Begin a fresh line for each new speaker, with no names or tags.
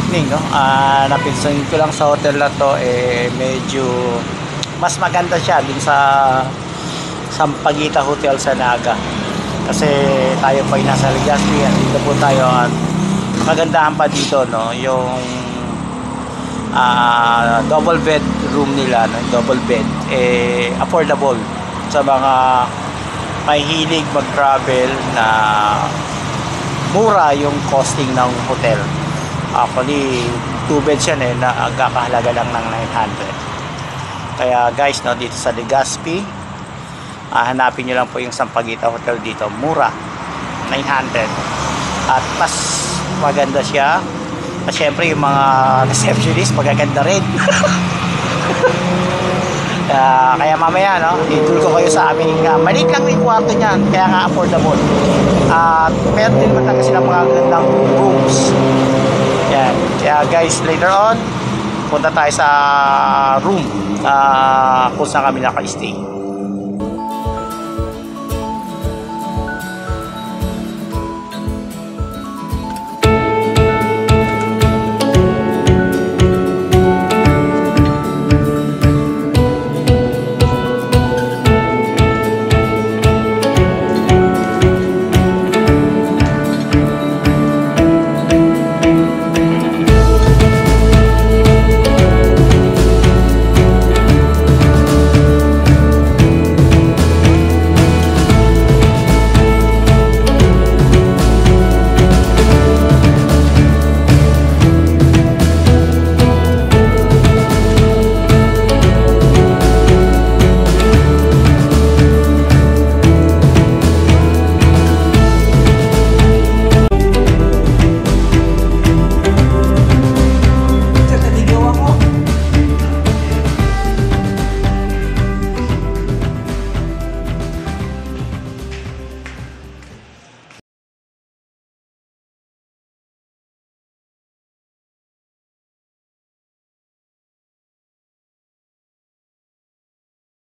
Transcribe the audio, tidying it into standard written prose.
evening, no? Napinsan ko lang sa hotel na to, medyo mas maganda siya dun sa Sampaguita Hotel sa Naga. Kasi tayo pa ay nasa Legazpi at dito po tayo at magandahan pa dito, no? Yung double bed room nila, no? Double bed, affordable sa mga may hilig mag-travel na mura yung costing ng hotel. Actually 2 beds yan na agkakahalaga lang ng 900. Kaya guys, no, dito sa Legazpi, hanapin nyo lang po yung Sampaguita Hotel dito, mura, 900. At mas maganda siya at syempre yung mga receptionist magaganda rin. Kaya mamaya, no, i-tour ko kayo sa aming maliit lang yung kwarto niyan, kaya nga affordable. At meron din naman talaga silang mga gandang rooms. Yan. Kaya guys, later on punta tayo sa room kung saan kami naka-stay.